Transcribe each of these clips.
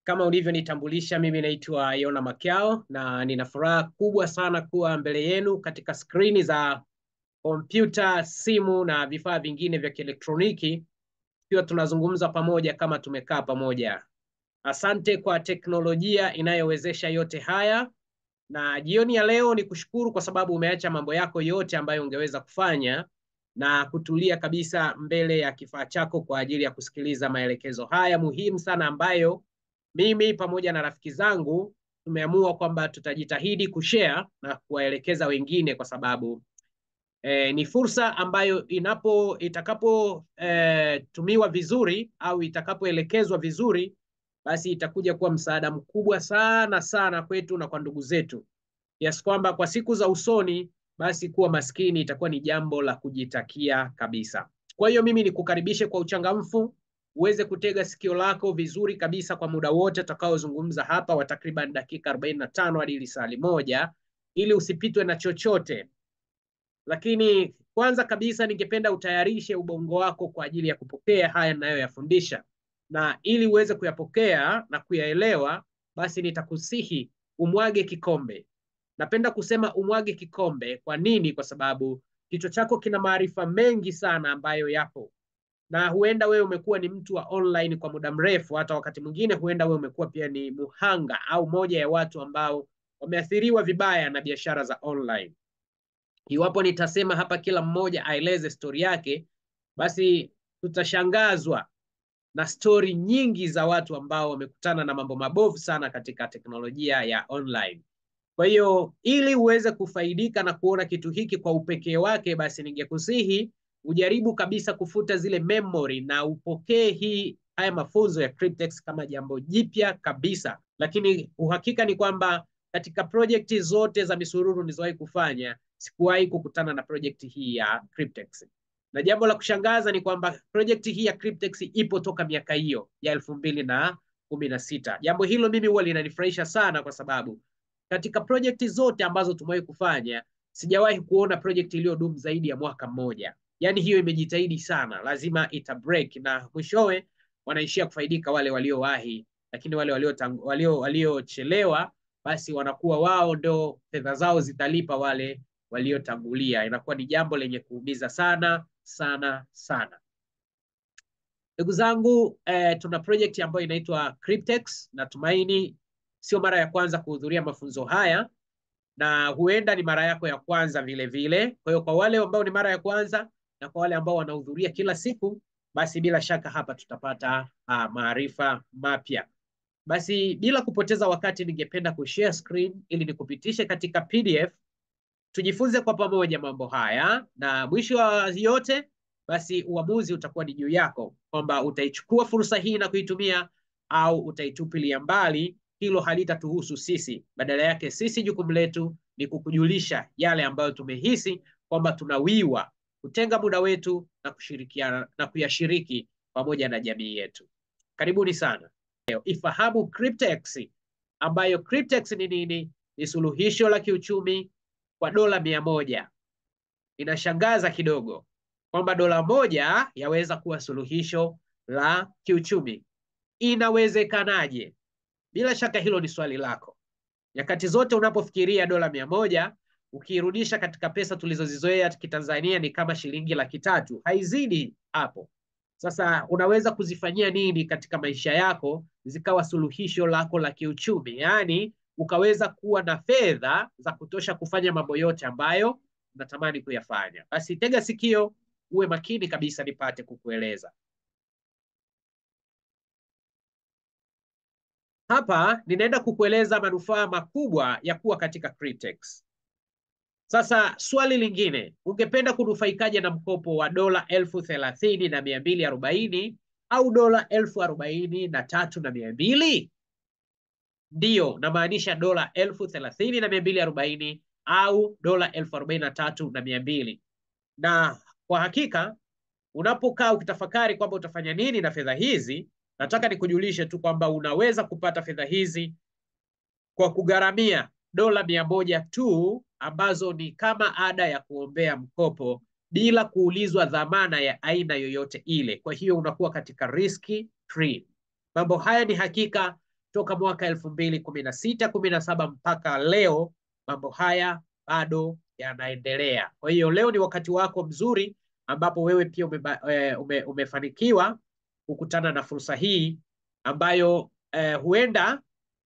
Kama ulivyonitambulisha, mimi naitwa Yona Makiao na nina furaha kubwa sana kuwa mbele yenu katika skrini za kompyuta, simu na vifaa vingine vya kielektroniki, tukiwa tunazungumza pamoja kama tumekaa pamoja. Asante kwa teknolojia inayowezesha yote haya, na jioni ya leo ni kushukuru kwa sababu umeacha mambo yako yote ambayo ungeweza kufanya na kutulia kabisa mbele ya kifaa chako kwa ajili ya kusikiliza maelekezo haya muhimu sana ambayo mimi pamoja na rafiki zangu tumeamua kwamba tutajitahidi kushare na kuwaelekeza wengine, kwa sababu ni fursa ambayo itakapotumiwa vizuri au itakapoelekezwa vizuri, basi itakuja kuwa msaada mkubwa sana sana kwetu na kwa ndugu zetu, kiasi kwamba kwa siku za usoni basi kuwa maskini itakuwa ni jambo la kujitakia kabisa. Kwa hiyo mimi nikukaribishe kwa uchangamfu, uweze kutega sikio lako vizuri kabisa kwa muda wote tutakaozungumza hapa wa takriban dakika 45 hadi lisaa moja, ili usipitwe na chochote. Lakini kwanza kabisa ningependa utayarishe ubongo wako kwa ajili ya kupokea haya ninayoyafundisha, na ili uweze kuyapokea na kuyaelewa, basi nitakusihi umwage kikombe. Napenda kusema umwage kikombe. Kwa nini? Kwa sababu kichwa chako kina maarifa mengi sana ambayo yapo, na huenda wewe umekuwa ni mtu wa online kwa muda mrefu. Hata wakati mwingine huenda wewe umekuwa pia ni muhanga au moja ya watu ambao wameathiriwa vibaya na biashara za online. Iwapo nitasema hapa kila mmoja aeleze stori yake, basi tutashangazwa na stori nyingi za watu ambao wamekutana na mambo mabovu sana katika teknolojia ya online. Kwa hiyo ili uweze kufaidika na kuona kitu hiki kwa upekee wake, basi ningekusihi ujaribu kabisa kufuta zile memory na upokee haya mafunzo ya Cryptex kama jambo jipya kabisa. Lakini uhakika ni kwamba katika projekti zote za misururu nilizowahi kufanya, sikuwahi kukutana na projekti hii ya Cryptex. Na jambo la kushangaza ni kwamba projekti hii ya Cryptex ipo toka miaka hiyo ya 2016. Jambo hilo mimi huwa linanifurahisha sana, kwa sababu katika projekti zote ambazo tumewahi kufanya, sijawahi kuona projekti iliyodumu zaidi ya mwaka mmoja. Yaani hiyo imejitahidi sana, lazima ita break, na mwishowe wanaishia kufaidika wale waliowahi, lakini wale waliochelewa basi wanakuwa wao ndo fedha zao zitalipa wale waliotangulia. Inakuwa ni jambo lenye kuumiza sana sana sana. Ndugu zangu, tuna project ambayo inaitwa Cryptex. Natumaini sio mara ya kwanza kuhudhuria mafunzo haya, na huenda ni mara yako ya kwanza vile vile. Kwa hiyo kwa wale ambao ni mara ya kwanza na kwa wale ambao wanahudhuria kila siku, basi bila shaka hapa tutapata maarifa mapya. Basi bila kupoteza wakati, ningependa kushare screen ili nikupitishe katika PDF, tujifunze kwa pamoja mambo haya, na mwisho wa yote basi uamuzi utakuwa ni juu yako kwamba utaichukua fursa hii na kuitumia au utaitupilia mbali. Hilo halitatuhusu sisi. Badala yake sisi jukumu letu ni kukujulisha yale ambayo tumehisi kwamba tunawiwa kutenga muda wetu na kushirikiana na kuyashiriki pamoja na jamii yetu. Karibuni sana. Ifahamu Cryptex, ambayo Cryptex ni nini? Ni suluhisho la kiuchumi kwa dola 100. Inashangaza kidogo kwamba dola 1 yaweza kuwa suluhisho la kiuchumi. Inawezekanaje? Bila shaka hilo ni swali lako. Nyakati zote unapofikiria dola 100, ukirudisha katika pesa tulizozizoea kitanzania ni kama shilingi 300,000, haizidi hapo. Sasa unaweza kuzifanyia nini katika maisha yako zikawa suluhisho lako la kiuchumi? Yaani ukaweza kuwa na fedha za kutosha kufanya mambo yote ambayo unatamani kuyafanya. Basi tega sikio, uwe makini kabisa nipate kukueleza. Hapa ninaenda kukueleza manufaa makubwa ya kuwa katika Cryptex. Sasa swali lingine, ungependa kunufaikaje na mkopo wa dola 30,240 au dola 43,200? Ndiyo, namaanisha dola 30,240 au dola 43,200. Na kwa hakika unapokaa ukitafakari kwamba utafanya nini na fedha hizi, nataka nikujulishe tu kwamba unaweza kupata fedha hizi kwa kugharamia dola 100 tu, ambazo ni kama ada ya kuombea mkopo bila kuulizwa dhamana ya aina yoyote ile. Kwa hiyo unakuwa katika risk free. Mambo haya ni hakika toka mwaka 2016, 17 mpaka leo, mambo haya bado yanaendelea. Kwa hiyo leo ni wakati wako mzuri ambapo wewe pia umefanikiwa kukutana na fursa hii ambayo huenda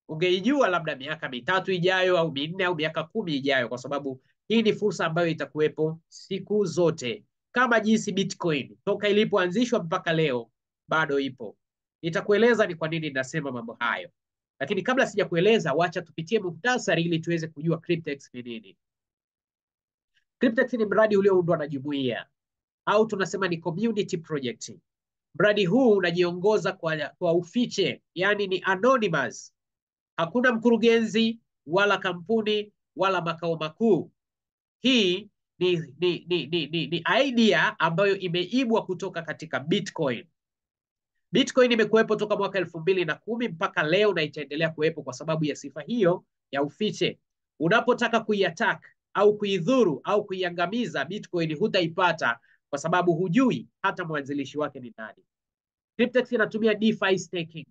ungeijua labda miaka mitatu ijayo au minne au miaka 10 ijayo, kwa sababu hii ni fursa ambayo itakuwepo siku zote, kama jinsi Bitcoin toka ilipoanzishwa mpaka leo bado ipo. Nitakueleza ni kwa nini nasema mambo hayo, lakini kabla sijakueleza, wacha tupitie muhtasari ili tuweze kujua Cryptex ni nini. Cryptex ni mradi ulioundwa na jumuiya au tunasema ni community project. Mradi huu unajiongoza kwa ufiche, yani ni anonymous. Hakuna mkurugenzi wala kampuni wala makao makuu. Hii ni idea ambayo imeibwa kutoka katika Bitcoin. Bitcoin imekuwepo toka mwaka 2010 mpaka leo na itaendelea kuwepo kwa sababu ya sifa hiyo ya ufiche. Unapotaka kuiattack au kuidhuru au kuiangamiza Bitcoin hutaipata kwa sababu hujui hata mwanzilishi wake ni nani. Cryptex inatumia DeFi staking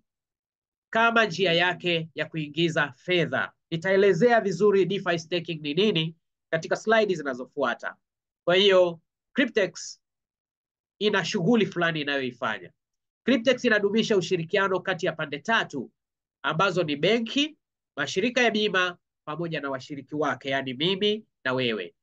kama njia yake ya kuingiza fedha. Nitaelezea vizuri DeFi staking ni nini katika slide zinazofuata. Kwa hiyo Cryptex ina shughuli fulani inayoifanya. Cryptex inadumisha ushirikiano kati ya pande tatu ambazo ni benki, mashirika ya bima pamoja na washiriki wake, yani mimi na wewe,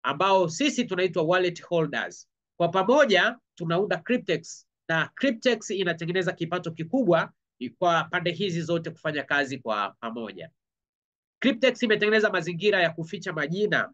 ambao sisi tunaitwa wallet holders. Kwa pamoja tunaunda Cryptex, na Cryptex inatengeneza kipato kikubwa kwa pande hizi zote kufanya kazi kwa pamoja. Cryptex imetengeneza mazingira ya kuficha majina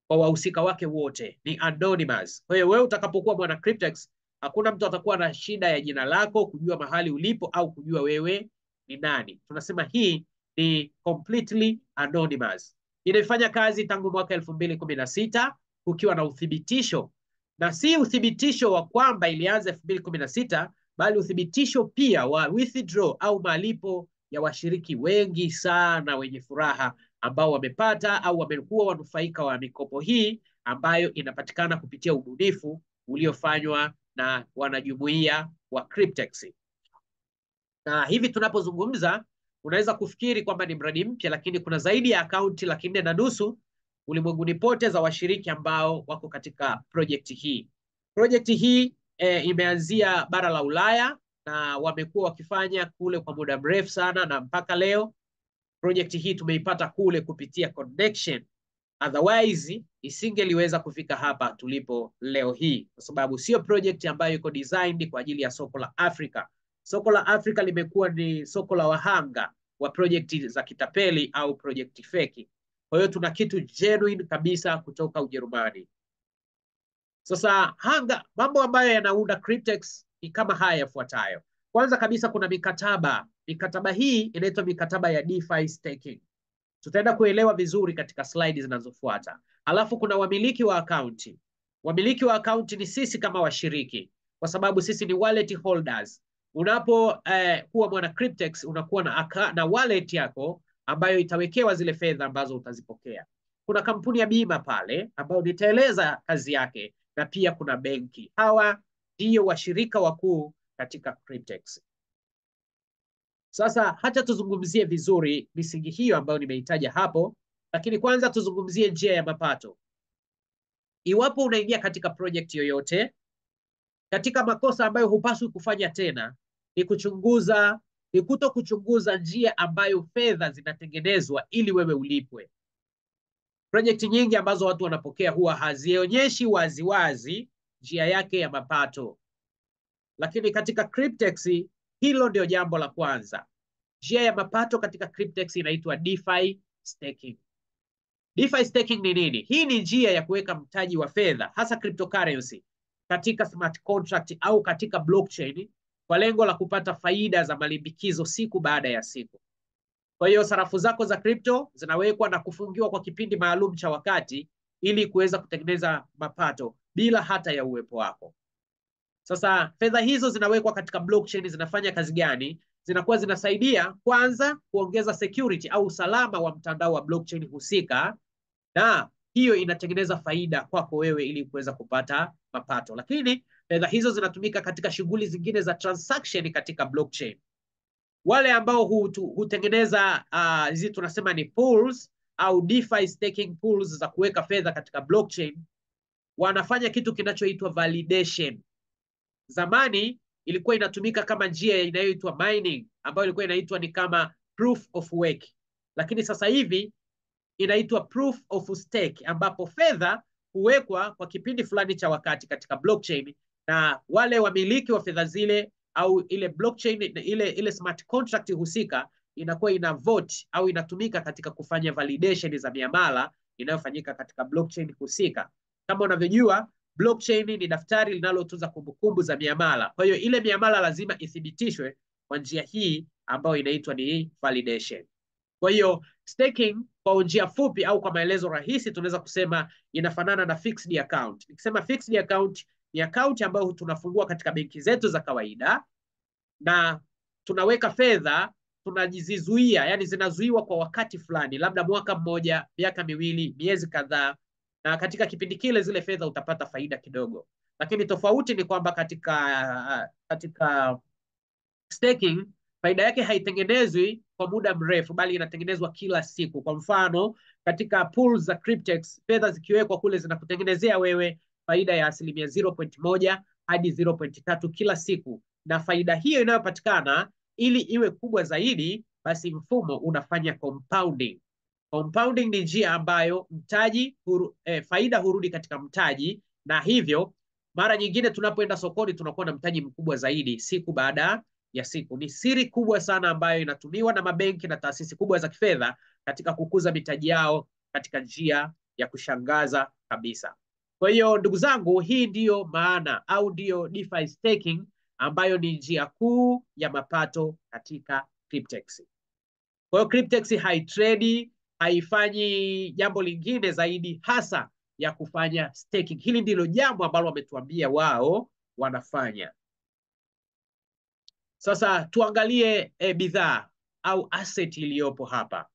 kwa wahusika wake wote, ni anonymous. Kwa hiyo wewe utakapokuwa mwana Cryptex, hakuna mtu atakuwa na shida ya jina lako, kujua mahali ulipo au kujua wewe ni nani. Tunasema hii ni completely anonymous. Inafanya kazi tangu mwaka 2016 kukiwa na uthibitisho, na si uthibitisho wa kwamba ilianza 2016, bali uthibitisho pia wa withdraw au malipo ya washiriki wengi sana wenye furaha ambao wamepata au wamekuwa wanufaika wa mikopo hii ambayo inapatikana kupitia ubunifu uliofanywa na wanajumuiya wa Cryptex. Na hivi tunapozungumza unaweza kufikiri kwamba ni mradi mpya, lakini kuna zaidi ya akaunti 450 ulimwenguni pote za washiriki ambao wako katika project hii. Project hii imeanzia bara la Ulaya na wamekuwa wakifanya kule kwa muda mrefu sana, na mpaka leo project hii tumeipata kule kupitia connection. Otherwise isingeliweza kufika hapa tulipo leo hii, kwa sababu sio project ambayo iko designed kwa ajili ya soko la Afrika. Soko la Afrika limekuwa ni soko la wahanga wa project za kitapeli au project feki. Kwa hiyo tuna kitu genuine kabisa kutoka Ujerumani. Sasa mambo ambayo yanaunda Cryptex ni kama haya yafuatayo. Kwanza kabisa kuna mikataba. Mikataba hii inaitwa mikataba ya DeFi staking. Tutaenda kuelewa vizuri katika slide zinazofuata. Alafu kuna wamiliki wa akaunti. Wamiliki wa akaunti ni sisi kama washiriki, kwa sababu sisi ni wallet holders. Unapo kuwa mwana Cryptex unakuwa na wallet yako ambayo itawekewa zile fedha ambazo utazipokea. Kuna kampuni ya bima pale ambayo nitaeleza kazi yake, na pia kuna benki. Hawa ndio washirika wakuu katika Cryptex. Sasa hata tuzungumzie vizuri misingi hiyo ambayo nimeitaja hapo, lakini kwanza tuzungumzie njia ya mapato. Iwapo unaingia katika project yoyote, katika makosa ambayo hupaswi kufanya tena ni kuto kuchunguza njia ambayo fedha zinatengenezwa ili wewe ulipwe. Project nyingi ambazo watu wanapokea huwa hazionyeshi waziwazi njia yake ya mapato, lakini katika Cryptex hilo ndio jambo la kwanza. Njia ya mapato katika Cryptex inaitwa DeFi staking. DeFi staking ni nini? Hii ni njia ya kuweka mtaji wa fedha, hasa cryptocurrency, katika smart contract au katika blockchain kwa lengo la kupata faida za malimbikizo siku baada ya siku. Kwa hiyo sarafu zako za crypto zinawekwa na kufungiwa kwa kipindi maalum cha wakati ili kuweza kutengeneza mapato bila hata ya uwepo wako. Sasa fedha hizo zinawekwa katika blockchain. Zinafanya kazi gani? Zinakuwa zinasaidia kwanza kuongeza security au usalama wa mtandao wa blockchain husika, na hiyo inatengeneza faida kwako wewe ili kuweza kupata mapato. Lakini fedha hizo zinatumika katika shughuli zingine za transaction katika blockchain. Wale ambao hutengeneza hizi tunasema ni pools au DeFi staking pools za kuweka fedha katika blockchain, wanafanya kitu kinachoitwa validation. Zamani ilikuwa inatumika kama njia inayoitwa mining, ambayo ilikuwa inaitwa ni kama proof of work, lakini sasa hivi inaitwa proof of stake, ambapo fedha huwekwa kwa kipindi fulani cha wakati katika blockchain, na wale wamiliki wa fedha zile au ile blockchain ile smart contract husika inakuwa ina vote au inatumika katika kufanya validation za miamala inayofanyika katika blockchain husika. Kama unavyojua, blockchain ni daftari linalotunza kumbukumbu za miamala. Kwa hiyo ile miamala lazima ithibitishwe kwa njia hii ambayo inaitwa ni validation. Kwa hiyo staking kwa njia fupi au kwa maelezo rahisi tunaweza kusema inafanana na fixed account. Nikisema fixed account ni account ambayo tunafungua katika benki zetu za kawaida na tunaweka fedha, tunajizuia, yani zinazuiwa kwa wakati fulani, labda mwaka mmoja, miaka miwili, miezi kadhaa, na katika kipindi kile zile fedha utapata faida kidogo. Lakini tofauti ni kwamba katika staking faida yake haitengenezwi kwa muda mrefu, bali inatengenezwa kila siku. Kwa mfano, katika pools za Cryptex, fedha zikiwekwa kule zinakutengenezea wewe faida ya 0.1 hadi 0.3 kila siku, na faida hiyo inayopatikana ili iwe kubwa zaidi, basi mfumo unafanya compounding. Compounding ni njia ambayo faida hurudi katika mtaji, na hivyo mara nyingine tunapoenda sokoni tunakuwa na mtaji mkubwa zaidi siku baada ya siku. Ni siri kubwa sana ambayo inatumiwa na mabenki na taasisi kubwa za kifedha katika kukuza mitaji yao katika njia ya kushangaza kabisa. Kwa hiyo ndugu zangu, hii ndiyo maana au ndiyo DeFi staking, ambayo ni njia kuu ya mapato katika Cryptex. Kwa hiyo Cryptex haitredi, haifanyi jambo lingine zaidi hasa ya kufanya staking. Hili ndilo jambo ambalo wametuambia wao wanafanya. Sasa tuangalie bidhaa au asset iliyopo hapa.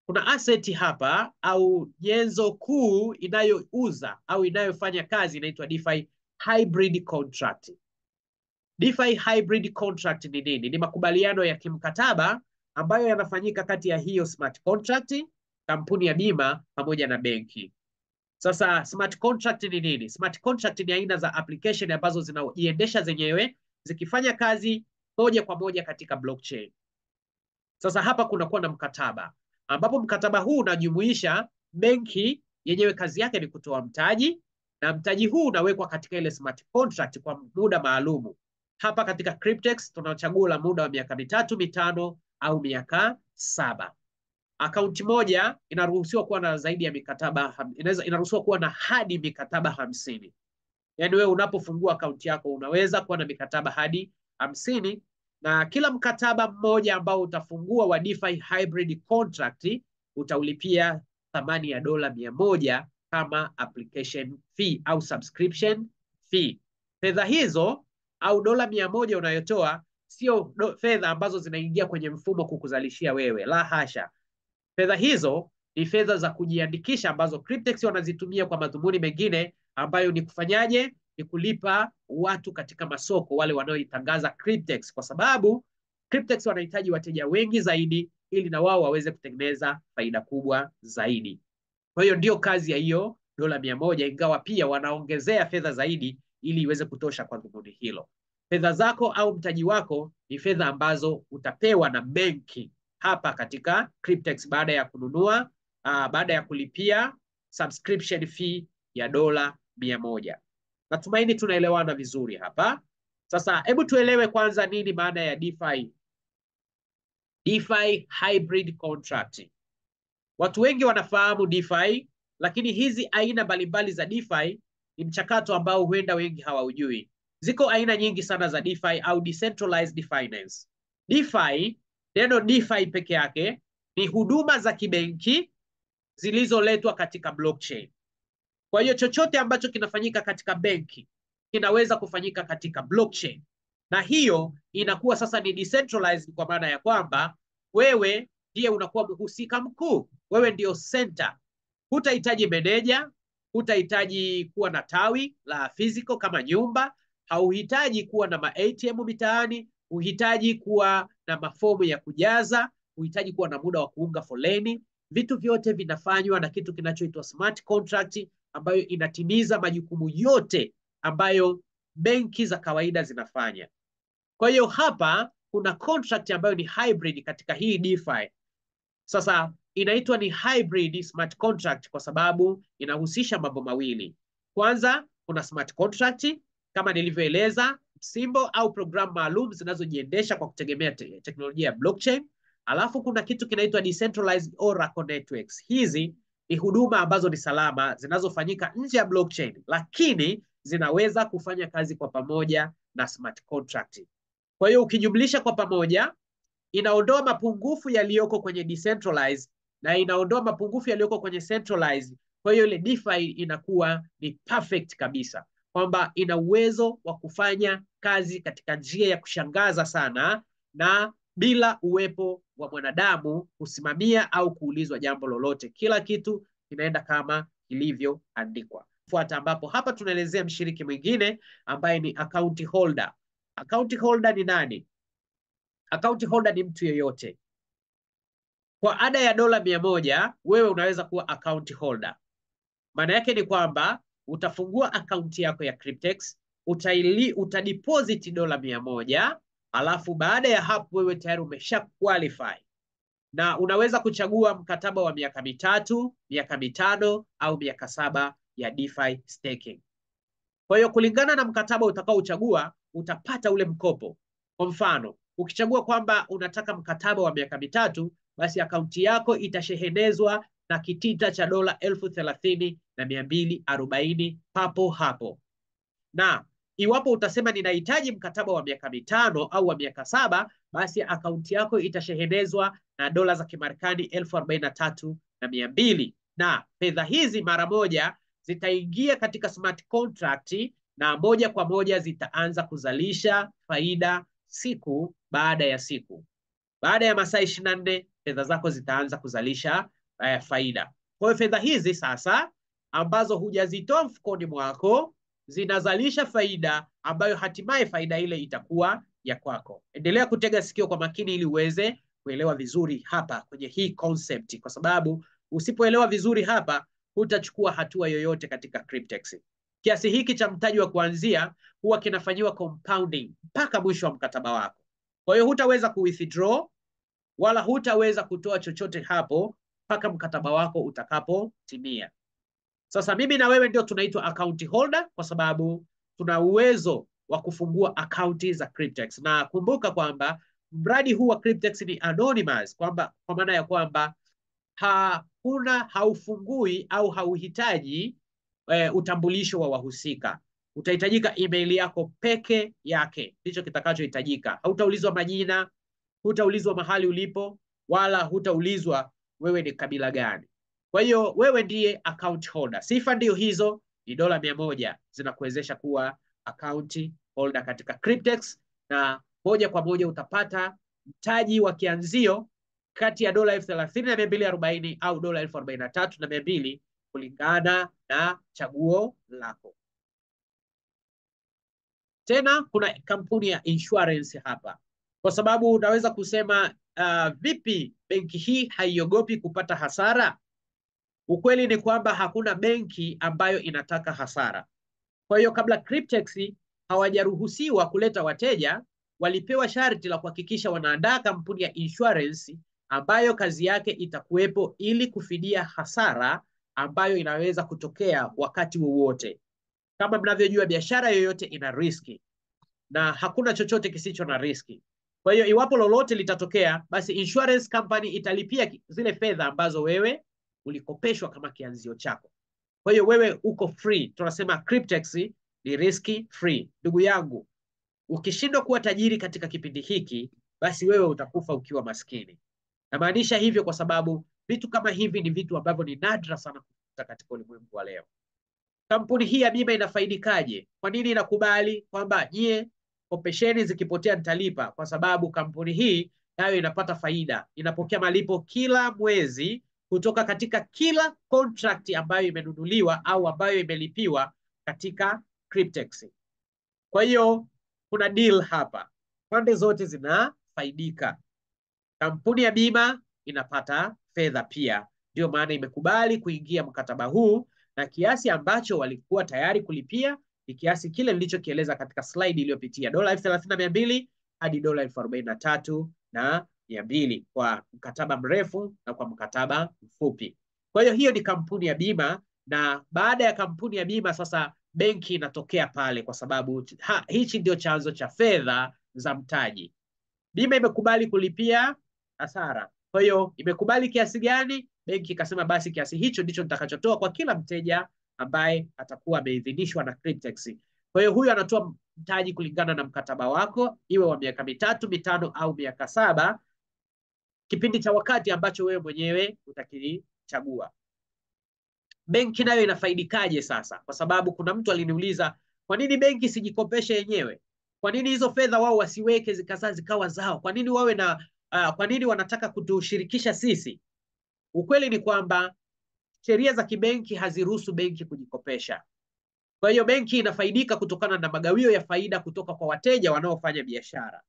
Kuna asset hapa au nyenzo kuu inayouza au inayofanya kazi inaitwa DeFi hybrid contract. DeFi hybrid contract ni nini? Ni makubaliano ya kimkataba ambayo yanafanyika kati ya hiyo smart contract, kampuni ya bima pamoja na benki. Sasa smart contract ni nini? Smart contract ni aina za application ambazo zinajiendesha zenyewe zikifanya kazi moja kwa moja katika blockchain. Sasa hapa kunakuwa na mkataba, ambapo mkataba huu unajumuisha benki yenyewe kazi yake ni kutoa mtaji, na mtaji huu unawekwa katika ile smart contract kwa muda maalumu. Hapa katika Cryptex tunachagua la muda wa miaka 3, 5 au miaka 7. Akaunti moja inaruhusiwa kuwa na zaidi ya mikataba, inaruhusiwa kuwa na hadi mikataba 50. Yaani wewe unapofungua akaunti yako unaweza kuwa na mikataba hadi 50, na kila mkataba mmoja ambao utafungua wa DeFi hybrid contract utaulipia thamani ya $100 kama application fee au subscription fee. Fedha hizo au $100 unayotoa sio fedha ambazo zinaingia kwenye mfumo kukuzalishia wewe, la hasha. Fedha hizo ni fedha za kujiandikisha ambazo Cryptex wanazitumia kwa madhumuni mengine, ambayo ni kufanyaje? Ni kulipa watu katika masoko, wale wanaoitangaza Cryptex, kwa sababu Cryptex wanahitaji wateja wengi zaidi ili na wao waweze kutengeneza faida kubwa zaidi. Kwa hiyo ndio kazi ya hiyo $100, ingawa pia wanaongezea fedha zaidi ili iweze kutosha kwa dhumuni hilo. Fedha zako au mtaji wako ni fedha ambazo utapewa na benki hapa katika Cryptex baada ya kununua, baada ya kulipia subscription fee ya $100. Natumaini tunaelewana vizuri hapa. Sasa hebu tuelewe kwanza nini maana ya DeFi hybrid contract. Watu wengi wanafahamu DeFi, lakini hizi aina mbalimbali za DeFi ni mchakato ambao huenda wengi hawaujui. Ziko aina nyingi sana za DeFi au decentralized finance. DeFi, neno DeFi peke yake ni huduma za kibenki zilizoletwa katika blockchain. Kwa hiyo chochote ambacho kinafanyika katika benki kinaweza kufanyika katika blockchain, na hiyo inakuwa sasa ni decentralized, kwa maana ya kwamba wewe ndiye unakuwa mhusika mkuu, wewe ndio center. Hutahitaji meneja, hutahitaji kuwa na tawi la physical kama nyumba, hauhitaji kuwa na ma ATM mitaani, huhitaji kuwa na mafomu ya kujaza, huhitaji kuwa na muda wa kuunga foleni. Vitu vyote vinafanywa na kitu kinachoitwa smart contract, ambayo inatimiza majukumu yote ambayo benki za kawaida zinafanya. Kwa hiyo hapa kuna contract ambayo ni hybrid katika hii DeFi. Sasa inaitwa ni hybrid smart contract kwa sababu inahusisha mambo mawili. Kwanza, kuna smart contract kama nilivyoeleza, symbol au programu maalum zinazojiendesha kwa kutegemea teknolojia ya blockchain. Alafu kuna kitu kinaitwa decentralized oracle networks. Hizi ni huduma ambazo ni salama zinazofanyika nje ya blockchain, lakini zinaweza kufanya kazi kwa pamoja na smart contract. Kwa hiyo ukijumlisha kwa pamoja, inaondoa mapungufu yaliyoko kwenye decentralized na inaondoa mapungufu yaliyoko kwenye centralized. Kwa hiyo ile DeFi inakuwa ni perfect kabisa, kwamba ina uwezo wa kufanya kazi katika njia ya kushangaza sana na bila uwepo wa mwanadamu kusimamia au kuulizwa jambo lolote. Kila kitu kinaenda kama ilivyoandikwa. Fuata ambapo hapa tunaelezea mshiriki mwingine ambaye ni account holder. Account holder ni nani? Account holder ni mtu yeyote. Kwa ada ya dola 100 wewe unaweza kuwa account holder. Maana yake ni kwamba utafungua akaunti yako ya Cryptex, utadeposit dola 100, alafu baada ya hapo wewe tayari umesha qualify. Na unaweza kuchagua mkataba wa miaka 3, miaka 5 au miaka 7 ya DeFi staking. Kwa hiyo kulingana na mkataba utakaochagua utapata ule mkopo. Kwa mfano, ukichagua kwamba unataka mkataba wa miaka 3, basi akaunti yako itashehenezwa na kitita cha dola 30,240 papo hapo. Na iwapo utasema ninahitaji mkataba wa miaka 5 au wa miaka 7, basi akaunti yako itashehenezwa na dola za Kimarekani 43,200. Na fedha hizi mara moja zitaingia katika smart contract na moja kwa moja zitaanza kuzalisha faida siku baada ya siku. Baada ya masaa 24 fedha zako zitaanza kuzalisha faida. Kwa hiyo fedha hizi sasa ambazo hujazitoa mfukoni mwako zinazalisha faida ambayo hatimaye faida ile itakuwa ya kwako. Endelea kutega sikio kwa makini ili uweze kuelewa vizuri hapa kwenye hii concept, kwa sababu usipoelewa vizuri hapa hutachukua hatua yoyote katika Cryptex. Kiasi hiki cha mtaji wa kuanzia huwa kinafanyiwa compounding mpaka mwisho wa mkataba wako. Kwa hiyo hutaweza ku-withdraw wala hutaweza kutoa chochote hapo mpaka mkataba wako utakapotimia. Sasa mimi na wewe ndio tunaitwa account holder kwa sababu tuna uwezo wa kufungua akaunti za Cryptex. Na kumbuka kwamba mradi huu wa Cryptex ni anonymous, kwa maana ya kwamba haufungui au hauhitaji utambulisho wa wahusika. Utahitajika email yako peke yake, ndicho kitakachohitajika. Hautaulizwa majina, hutaulizwa mahali ulipo, wala hutaulizwa wewe ni kabila gani. Kwa hiyo wewe ndiye account holder. Sifa ndio hizo, ni dola 100 zinakuwezesha kuwa account holder katika Cryptex, na moja kwa moja utapata mtaji wa kianzio kati ya dola 30,240 au dola 43,200 kulingana na chaguo lako. Tena kuna kampuni ya insurance hapa, kwa sababu unaweza kusema vipi benki hii haiogopi kupata hasara? Ukweli ni kwamba hakuna benki ambayo inataka hasara. Kwa hiyo kabla Cryptex hawajaruhusiwa kuleta wateja, walipewa sharti la kuhakikisha wanaandaa kampuni ya insurance ambayo kazi yake itakuwepo ili kufidia hasara ambayo inaweza kutokea wakati wowote. Kama mnavyojua, biashara yoyote ina riski na hakuna chochote kisicho na riski. Kwa hiyo iwapo lolote litatokea, basi insurance company italipia zile fedha ambazo wewe ulikopeshwa kama kianzio chako. Kwa hiyo wewe uko free. Tunasema Cryptex ni riski free. Ndugu yangu, ukishindwa kuwa tajiri katika kipindi hiki, basi wewe utakufa ukiwa maskini. Namaanisha hivyo kwa sababu vitu kama hivi ni vitu ambavyo ni nadra sana kukuta katika ulimwengu wa leo. Kampuni hii ya bima inafaidikaje? Kwa nini inakubali kwamba nyie kopesheni zikipotea nitalipa? Kwa sababu kampuni hii nayo inapata faida, inapokea malipo kila mwezi kutoka katika kila contract ambayo imenunuliwa au ambayo imelipiwa katika Cryptex. Kwa hiyo kuna deal hapa, pande zote zina inafaidika. Kampuni ya bima inapata fedha pia. Ndio maana imekubali kuingia mkataba huu, na kiasi ambacho walikuwa tayari kulipia ni kiasi kile nilichokieleza katika slide iliyopitia, $30,200 hadi $43,200 kwa mkataba mrefu na kwa mkataba mfupi. Kwa hiyo ni kampuni ya bima, na baada ya kampuni ya bima sasa benki inatokea pale, kwa sababu hichi ndio chanzo cha fedha za mtaji. Bima imekubali kulipia hasara. Kwa hiyo imekubali kiasi gani? Benki ikasema basi kiasi hicho ndicho nitakachotoa kwa kila mteja ambaye atakuwa ameidhinishwa na Cryptex. Kwa hiyo huyu anatoa mtaji kulingana na mkataba wako, iwe wa miaka 3, 5 au miaka 7, kipindi cha wakati ambacho wewe mwenyewe utakichagua. Benki nayo inafaidikaje sasa? Kwa sababu kuna mtu aliniuliza, kwa nini benki sijikopeshe yenyewe? Kwa nini hizo fedha wao wasiweke zikawa zao? Kwa nini wawe na kwa nini wanataka kutushirikisha sisi? Ukweli ni kwamba sheria za kibenki haziruhusu benki kujikopesha. Kwa hiyo benki inafaidika kutokana na magawio ya faida kutoka kwa wateja wanaofanya biashara.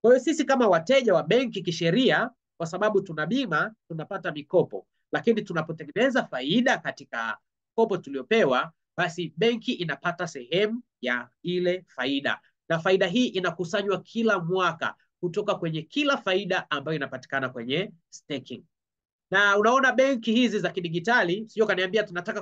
Kwa hiyo sisi kama wateja wa benki kisheria, kwa sababu tuna bima, tunapata mikopo, lakini tunapotengeneza faida katika mkopo tuliopewa, basi benki inapata sehemu ya ile faida, na faida hii inakusanywa kila mwaka kutoka kwenye kila faida ambayo inapatikana kwenye staking. Na unaona benki hizi za kidigitali, sio kaniambia tunataka